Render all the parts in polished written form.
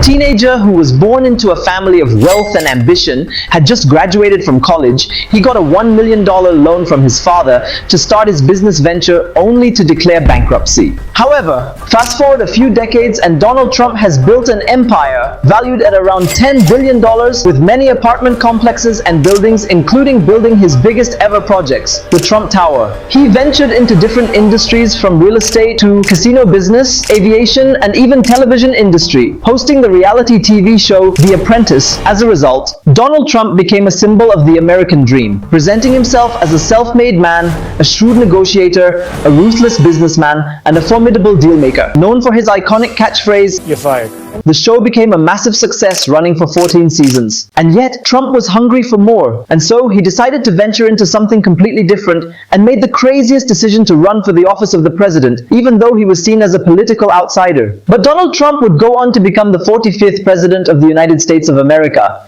teenager who was born into a family of wealth and ambition, had just graduated from college, he got a $1 million loan from his father to start his business venture only to declare bankruptcy. However, fast forward a few decades and Donald Trump has built an empire valued at around $10 billion with many apartment complexes and buildings, including building his biggest ever projects, the Trump Tower. He ventured into different industries from real estate to casino business, aviation, and even television industry, hosting the reality TV show The Apprentice. As a result, Donald Trump became a symbol of the American dream, presenting himself as a self-made man, a shrewd negotiator, a ruthless businessman, and a formidable dealmaker. Known for his iconic catchphrase, "You're fired," the show became a massive success, running for 14 seasons. And yet, Trump was hungry for more, and so he decided to venture into something completely different and made the craziest decision to run for the office of the president, even though he was seen as a political outsider. But Donald Trump would go on to become the 45th President of the United States of America.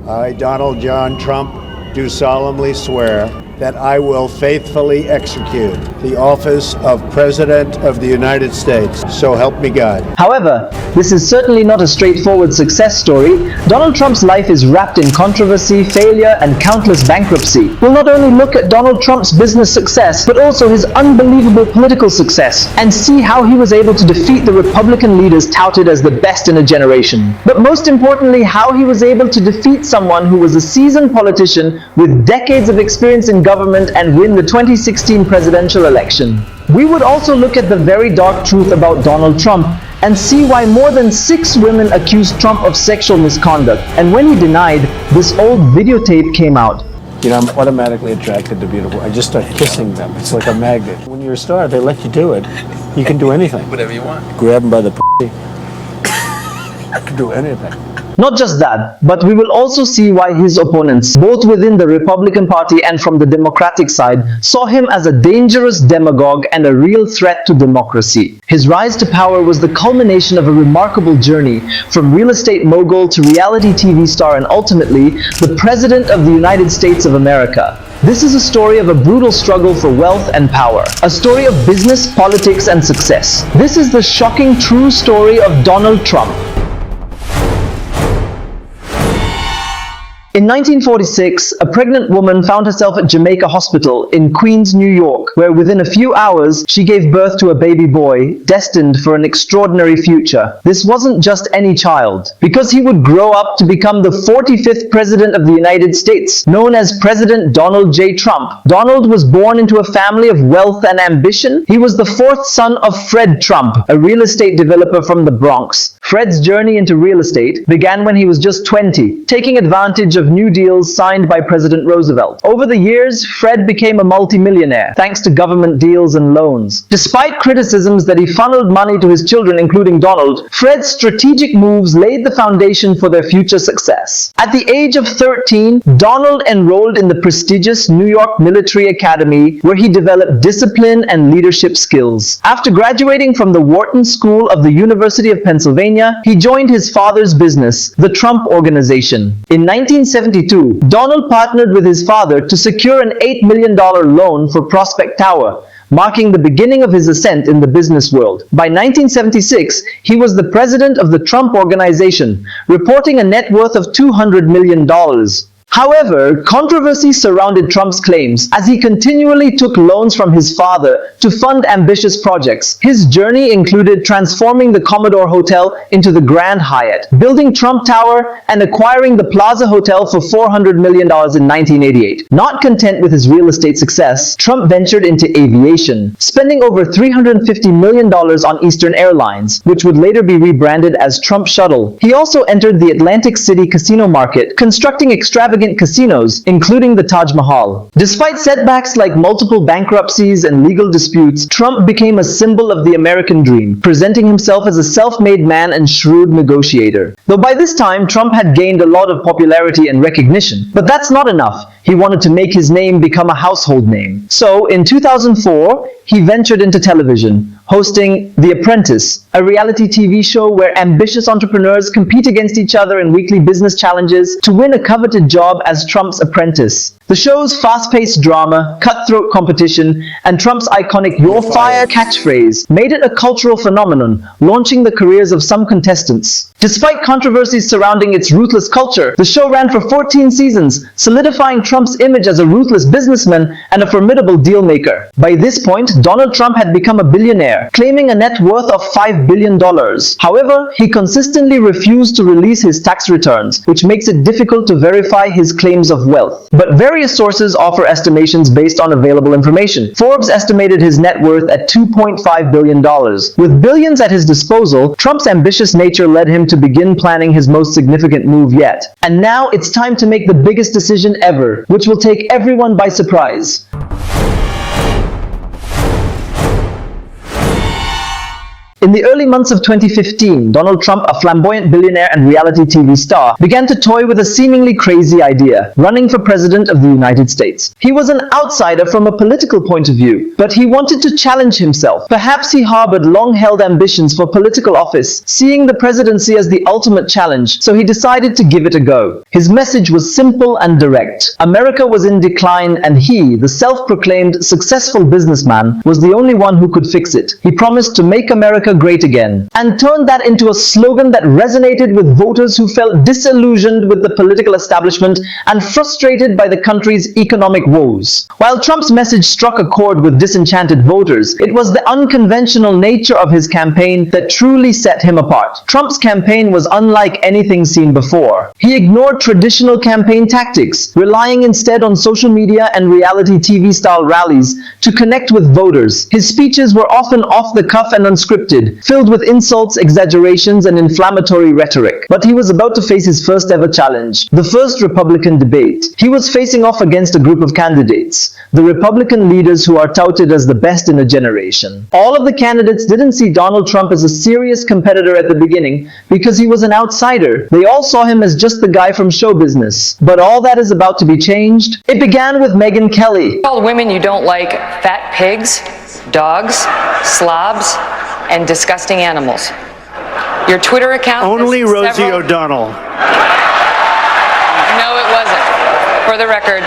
I, Donald John Trump, do solemnly swear that I will faithfully execute the office of President of the United States. So help me God. However, this is certainly not a straightforward success story. Donald Trump's life is wrapped in controversy, failure, and countless bankruptcy. We'll not only look at Donald Trump's business success, but also his unbelievable political success, and see how he was able to defeat the Republican leaders touted as the best in a generation. But most importantly, how he was able to defeat someone who was a seasoned politician with decades of experience in government and win the 2016 presidential election. We would also look at the very dark truth about Donald Trump and see why more than 6 women accused Trump of sexual misconduct, and when he denied, this old videotape came out. You know, I'm automatically attracted to beautiful. I just start kissing them. It's like a magnet. When you're a star, they let you do it. You can do anything. Whatever you want. Grab them by the p***. I can do anything. Not just that, but we will also see why his opponents, both within the Republican Party and from the Democratic side, saw him as a dangerous demagogue and a real threat to democracy. His rise to power was the culmination of a remarkable journey, from real estate mogul to reality TV star and ultimately, the President of the United States of America. This is a story of a brutal struggle for wealth and power, a story of business, politics, and success. This is the shocking true story of Donald Trump. In 1946, a pregnant woman found herself at Jamaica Hospital in Queens, New York, where within a few hours, she gave birth to a baby boy, destined for an extraordinary future. This wasn't just any child, because he would grow up to become the 45th President of the United States, known as President Donald J. Trump. Donald was born into a family of wealth and ambition. He was the 4th son of Fred Trump, a real estate developer from the Bronx. Fred's journey into real estate began when he was just 20, taking advantage of new deals signed by President Roosevelt. Over the years, Fred became a multimillionaire, thanks to government deals and loans. Despite criticisms that he funneled money to his children, including Donald, Fred's strategic moves laid the foundation for their future success. At the age of 13, Donald enrolled in the prestigious New York Military Academy, where he developed discipline and leadership skills. After graduating from the Wharton School of the University of Pennsylvania, he joined his father's business, the Trump Organization. In 1972, Donald partnered with his father to secure an $8 million loan for Prospect Tower, marking the beginning of his ascent in the business world. By 1976, he was the president of the Trump Organization, reporting a net worth of $200 million. However, controversy surrounded Trump's claims as he continually took loans from his father to fund ambitious projects. His journey included transforming the Commodore Hotel into the Grand Hyatt, building Trump Tower, and acquiring the Plaza Hotel for $400 million in 1988. Not content with his real estate success, Trump ventured into aviation, spending over $350 million on Eastern Airlines, which would later be rebranded as Trump Shuttle. He also entered the Atlantic City casino market, constructing extravagant casinos, including the Taj Mahal. Despite setbacks like multiple bankruptcies and legal disputes, Trump became a symbol of the American dream, presenting himself as a self-made man and shrewd negotiator. Though by this time, Trump had gained a lot of popularity and recognition. But that's not enough. He wanted to make his name become a household name. So, in 2004, he ventured into television, hosting The Apprentice, a reality TV show where ambitious entrepreneurs compete against each other in weekly business challenges to win a coveted job as Trump's apprentice. The show's fast-paced drama, cutthroat competition, and Trump's iconic "You're fired" catchphrase made it a cultural phenomenon, launching the careers of some contestants. Despite controversies surrounding its ruthless culture, the show ran for 14 seasons, solidifying Trump's image as a ruthless businessman and a formidable deal-maker. By this point, Donald Trump had become a billionaire, claiming a net worth of $5 billion. However, he consistently refused to release his tax returns, which makes it difficult to verify his claims of wealth. But various sources offer estimations based on available information. Forbes estimated his net worth at $2.5 billion. With billions at his disposal, Trump's ambitious nature led him to begin planning his most significant move yet. And now it's time to make the biggest decision ever, which will take everyone by surprise. In the early months of 2015, Donald Trump, a flamboyant billionaire and reality TV star, began to toy with a seemingly crazy idea: running for president of the United States. He was an outsider from a political point of view, but he wanted to challenge himself. Perhaps he harbored long-held ambitions for political office, seeing the presidency as the ultimate challenge, so he decided to give it a go. His message was simple and direct. America was in decline, and he, the self-proclaimed successful businessman, was the only one who could fix it. He promised to make America great again, and turned that into a slogan that resonated with voters who felt disillusioned with the political establishment and frustrated by the country's economic woes. While Trump's message struck a chord with disenchanted voters, it was the unconventional nature of his campaign that truly set him apart. Trump's campaign was unlike anything seen before. He ignored traditional campaign tactics, relying instead on social media and reality TV-style rallies to connect with voters. His speeches were often off the cuff and unscripted, filled with insults, exaggerations, and inflammatory rhetoric. But he was about to face his first ever challenge, the first Republican debate. He was facing off against a group of candidates, the Republican leaders who are touted as the best in a generation. All of the candidates didn't see Donald Trump as a serious competitor at the beginning because he was an outsider. They all saw him as just the guy from show business. But all that is about to be changed. It began with Megyn Kelly. Called women you don't like fat pigs, dogs, slobs, and disgusting animals. Your Twitter account... Only Rosie O'Donnell. No, it wasn't. For the record,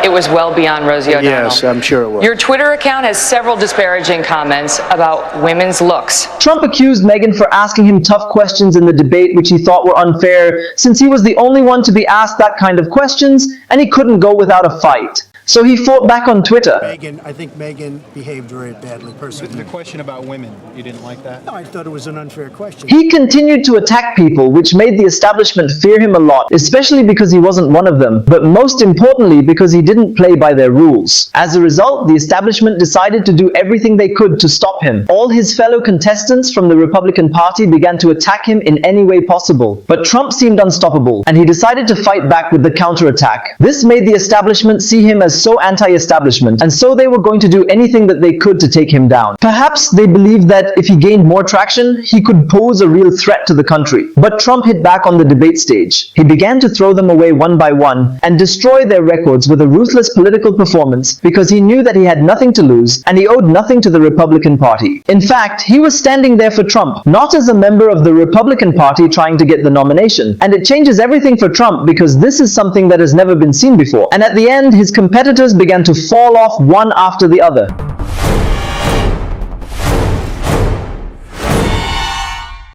it was well beyond Rosie O'Donnell. Yes, I'm sure it was. Your Twitter account has several disparaging comments about women's looks. Trump accused Megyn for asking him tough questions in the debate which he thought were unfair, since he was the only one to be asked that kind of questions, and he couldn't go without a fight. So he fought back on Twitter. I think Megyn behaved very badly, personally. The question about women, you didn't like that? No, I thought it was an unfair question. He continued to attack people, which made the establishment fear him a lot, especially because he wasn't one of them, but most importantly because he didn't play by their rules. As a result, the establishment decided to do everything they could to stop him. All his fellow contestants from the Republican Party began to attack him in any way possible. But Trump seemed unstoppable, and he decided to fight back with the counterattack. This made the establishment see him as so anti-establishment, and so they were going to do anything that they could to take him down. Perhaps they believed that if he gained more traction, he could pose a real threat to the country. But Trump hit back on the debate stage. He began to throw them away one by one and destroy their records with a ruthless political performance because he knew that he had nothing to lose and he owed nothing to the Republican Party. In fact, he was standing there for Trump, not as a member of the Republican Party trying to get the nomination. And it changes everything for Trump because this is something that has never been seen before. And at the end, his competitors began to fall off one after the other.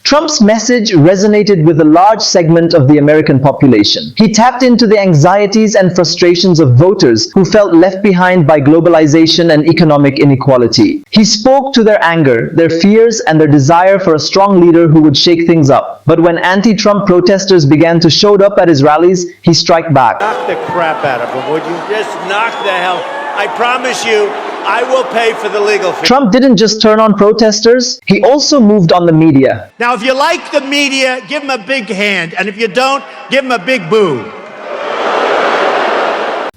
Trump's message resonated with a large segment of the American population. He tapped into the anxieties and frustrations of voters who felt left behind by globalization and economic inequality. He spoke to their anger, their fears, and their desire for a strong leader who would shake things up. But when anti-Trump protesters began to show up at his rallies, he struck back. Knock the crap out of him, would you? Just knock the hell. I promise you, I will pay for the legal fee. Trump didn't just turn on protesters, he also moved on the media. Now, if you like the media, give them a big hand. And if you don't, give them a big boo.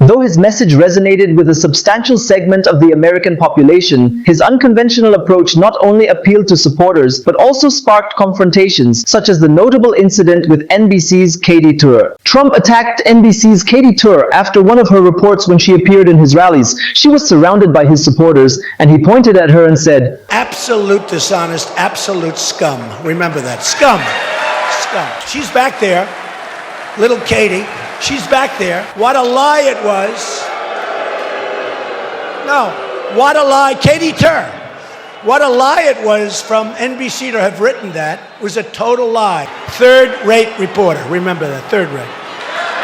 Though his message resonated with a substantial segment of the American population, his unconventional approach not only appealed to supporters but also sparked confrontations, such as the notable incident with NBC's Katie Tur. Trump attacked NBC's Katie Tur after one of her reports when she appeared in his rallies. She was surrounded by his supporters, and he pointed at her and said, Absolute dishonest, absolute scum. Remember that. Scum. Scum. She's back there. Little Katie. She's back there. What a lie it was. No. What a lie. Katie Tur. What a lie it was from NBC to have written that. It was a total lie. Third-rate reporter. Remember that. Third-rate.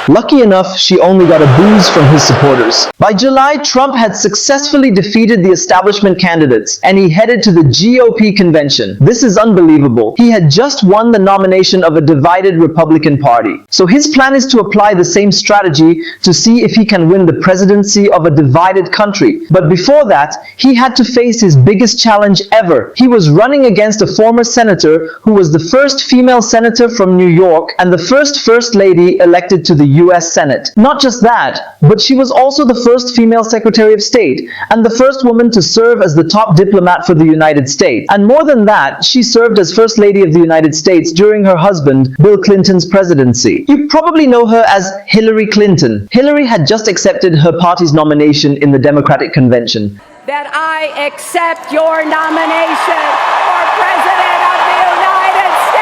Lucky enough, she only got a booze from his supporters. By July, Trump had successfully defeated the establishment candidates, and he headed to the GOP convention. This is unbelievable. He had just won the nomination of a divided Republican Party. So his plan is to apply the same strategy to see if he can win the presidency of a divided country. But before that, he had to face his biggest challenge ever. He was running against a former senator who was the first female senator from New York and the first lady elected to the US Senate. Not just that, but she was also the first female Secretary of State and the first woman to serve as the top diplomat for the United States. And more than that, she served as First Lady of the United States during her husband, Bill Clinton's presidency. You probably know her as Hillary Clinton. Hillary had just accepted her party's nomination in the Democratic Convention. That I accept your nomination for President of the United States.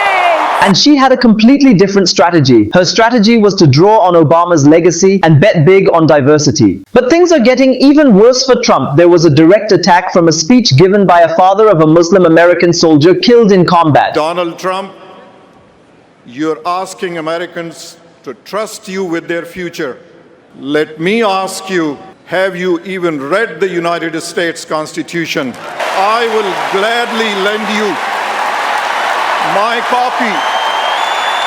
And she had a completely different strategy. Her strategy was to draw on Obama's legacy and bet big on diversity. But things are getting even worse for Trump. There was a direct attack from a speech given by a father of a Muslim American soldier killed in combat. Donald Trump, you're asking Americans to trust you with their future. Let me ask you, have you even read the United States Constitution? I will gladly lend you my copy.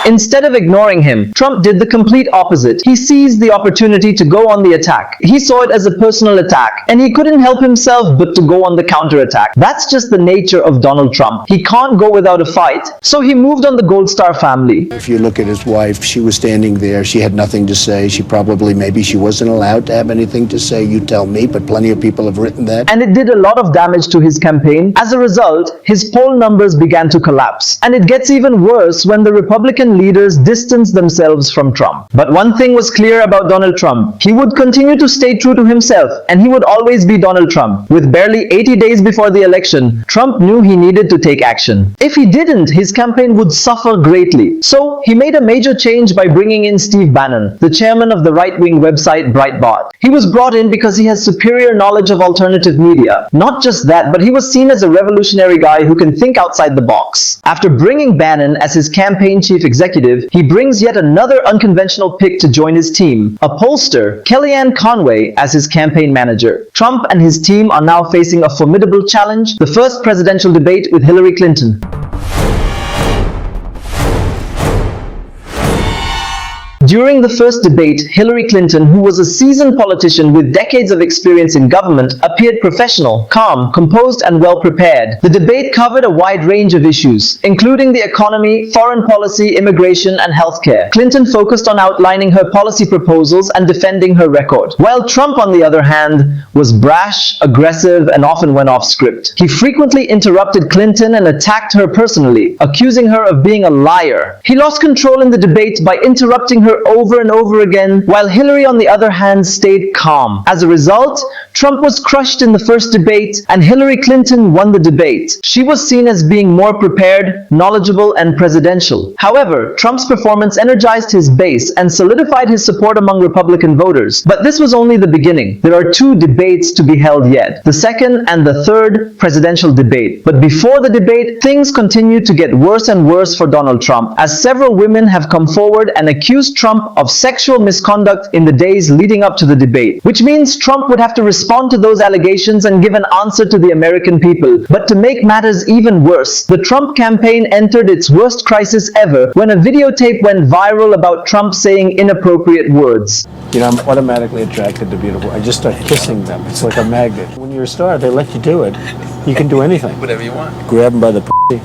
Instead of ignoring him, Trump did the complete opposite. He seized the opportunity to go on the attack. He saw it as a personal attack, and he couldn't help himself but to go on the counterattack. That's just the nature of Donald Trump. He can't go without a fight. So he moved on the Gold Star family. If you look at his wife, she was standing there. She had nothing to say. Maybe she wasn't allowed to have anything to say. You tell me, but plenty of people have written that. And it did a lot of damage to his campaign. As a result, his poll numbers began to collapse. And it gets even worse when the Republican leaders distanced themselves from Trump. But one thing was clear about Donald Trump. He would continue to stay true to himself, and he would always be Donald Trump. With barely 80 days before the election, Trump knew he needed to take action. If he didn't, his campaign would suffer greatly. So he made a major change by bringing in Steve Bannon, the chairman of the right-wing website Breitbart. He was brought in because he has superior knowledge of alternative media. Not just that, but he was seen as a revolutionary guy who can think outside the box. After bringing Bannon as his campaign chief executive, he brings yet another unconventional pick to join his team, a pollster, Kellyanne Conway, as his campaign manager. Trump and his team are now facing a formidable challenge, the first presidential debate with Hillary Clinton. During the first debate, Hillary Clinton, who was a seasoned politician with decades of experience in government, appeared professional, calm, composed, and well prepared. The debate covered a wide range of issues, including the economy, foreign policy, immigration, and healthcare. Clinton focused on outlining her policy proposals and defending her record, while Trump, on the other hand, was brash, aggressive, and often went off script. He frequently interrupted Clinton and attacked her personally, accusing her of being a liar. He lost control in the debate by interrupting her over and over again, while Hillary, on the other hand, stayed calm. As a result, Trump was crushed in the first debate, and Hillary Clinton won the debate. She was seen as being more prepared, knowledgeable, and presidential. However, Trump's performance energized his base and solidified his support among Republican voters. But this was only the beginning. There are two debates to be held yet, the second and the third presidential debate. But before the debate, things continued to get worse and worse for Donald Trump, as several women have come forward and accused Trump of sexual misconduct in the days leading up to the debate, which means Trump would have to respond to those allegations and give an answer to the American people. But to make matters even worse, the Trump campaign entered its worst crisis ever when a videotape went viral about Trump saying inappropriate words. You know, I'm automatically attracted to beautiful. I just start kissing them. It's like a magnet. When you're a star, they let you do it. You can do anything. Whatever you want. Grab them by the p***.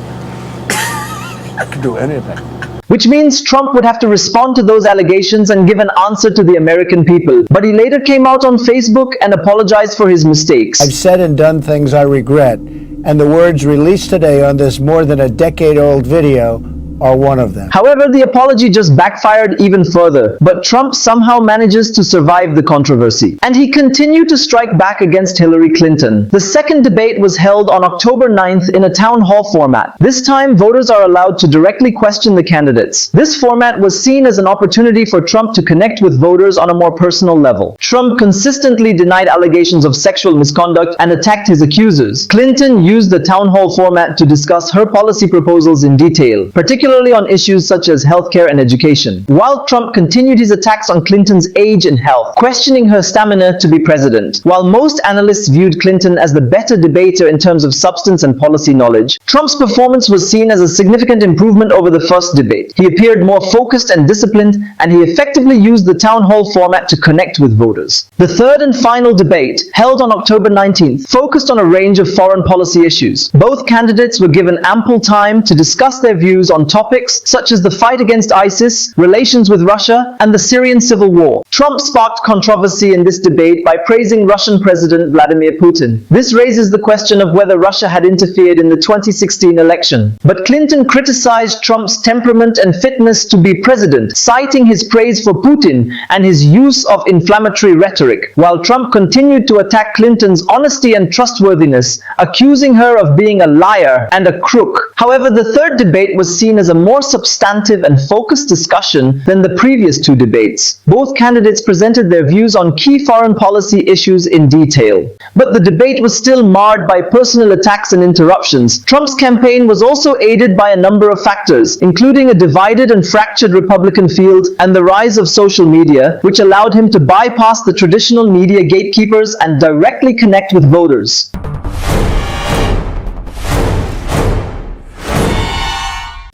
You can do anything. which means Trump would have to respond to those allegations and give an answer to the American people. But he later came out on Facebook and apologized for his mistakes. I've said and done things I regret, and the words released today on this more than a decade-old video are one of them. However, the apology just backfired even further, but Trump somehow manages to survive the controversy. And he continued to strike back against Hillary Clinton. The second debate was held on October 9th in a town hall format. This time, voters are allowed to directly question the candidates. This format was seen as an opportunity for Trump to connect with voters on a more personal level. Trump consistently denied allegations of sexual misconduct and attacked his accusers. Clinton used the town hall format to discuss her policy proposals in detail, particularly on issues such as healthcare and education, while Trump continued his attacks on Clinton's age and health, questioning her stamina to be president. While most analysts viewed Clinton as the better debater in terms of substance and policy knowledge, Trump's performance was seen as a significant improvement over the first debate. He appeared more focused and disciplined, and he effectively used the town hall format to connect with voters. The third and final debate, held on October 19th, focused on a range of foreign policy issues. Both candidates were given ample time to discuss their views on topics such as the fight against ISIS, relations with Russia, and the Syrian civil war. Trump sparked controversy in this debate by praising Russian President Vladimir Putin. This raises the question of whether Russia had interfered in the 2016 election. But Clinton criticized Trump's temperament and fitness to be president, citing his praise for Putin and his use of inflammatory rhetoric, while Trump continued to attack Clinton's honesty and trustworthiness, accusing her of being a liar and a crook. However, the third debate was seen as a more substantive and focused discussion than the previous two debates. Both candidates presented their views on key foreign policy issues in detail. But the debate was still marred by personal attacks and interruptions. Trump's campaign was also aided by a number of factors, including a divided and fractured Republican field and the rise of social media, which allowed him to bypass the traditional media gatekeepers and directly connect with voters.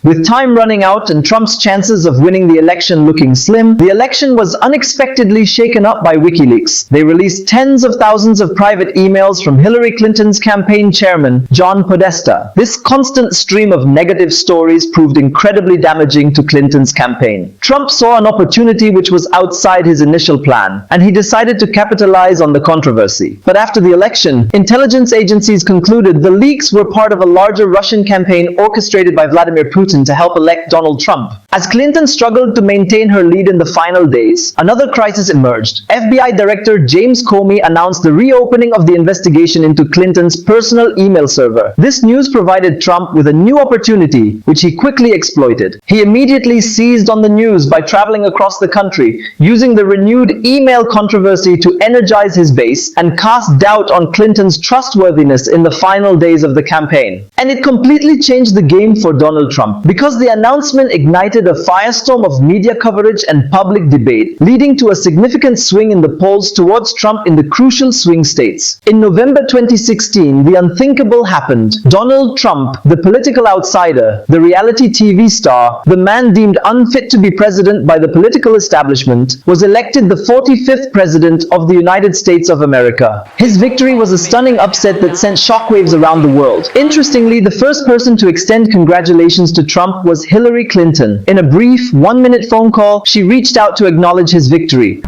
With time running out and Trump's chances of winning the election looking slim, the election was unexpectedly shaken up by WikiLeaks. They released tens of thousands of private emails from Hillary Clinton's campaign chairman, John Podesta. This constant stream of negative stories proved incredibly damaging to Clinton's campaign. Trump saw an opportunity which was outside his initial plan, and he decided to capitalize on the controversy. But after the election, intelligence agencies concluded the leaks were part of a larger Russian campaign orchestrated by Vladimir Putin to help elect Donald Trump. As Clinton struggled to maintain her lead in the final days, another crisis emerged. FBI Director James Comey announced the reopening of the investigation into Clinton's personal email server. This news provided Trump with a new opportunity, which he quickly exploited. He immediately seized on the news by traveling across the country, using the renewed email controversy to energize his base and cast doubt on Clinton's trustworthiness in the final days of the campaign. And it completely changed the game for Donald Trump, because the announcement ignited a firestorm of media coverage and public debate, leading to a significant swing in the polls towards Trump in the crucial swing states. In November 2016, the unthinkable happened. Donald Trump, the political outsider, the reality TV star, the man deemed unfit to be president by the political establishment, was elected the 45th president of the United States of America. His victory was a stunning upset that sent shockwaves around the world. Interestingly, the first person to extend congratulations to Trump was Hillary Clinton. In a brief, one-minute phone call, she reached out to acknowledge his victory.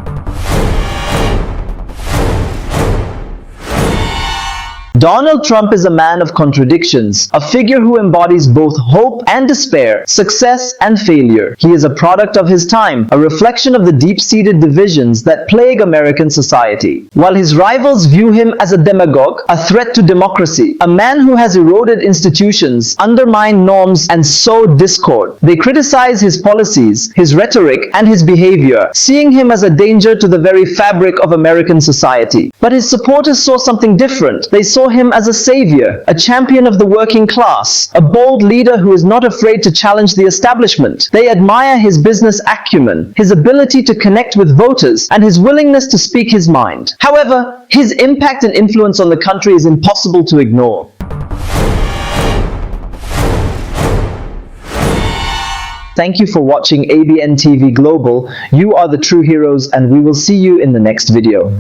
Donald Trump is a man of contradictions, a figure who embodies both hope and despair, success and failure. He is a product of his time, a reflection of the deep-seated divisions that plague American society. While his rivals view him as a demagogue, a threat to democracy, a man who has eroded institutions, undermined norms, and sowed discord, they criticize his policies, his rhetoric, and his behavior, seeing him as a danger to the very fabric of American society. But his supporters saw something different. They saw him as a savior, a champion of the working class, a bold leader who is not afraid to challenge the establishment. They admire his business acumen, his ability to connect with voters, and his willingness to speak his mind. However, his impact and influence on the country is impossible to ignore. Thank you for watching ABN TV Global. You are the true heroes, and we will see you in the next video.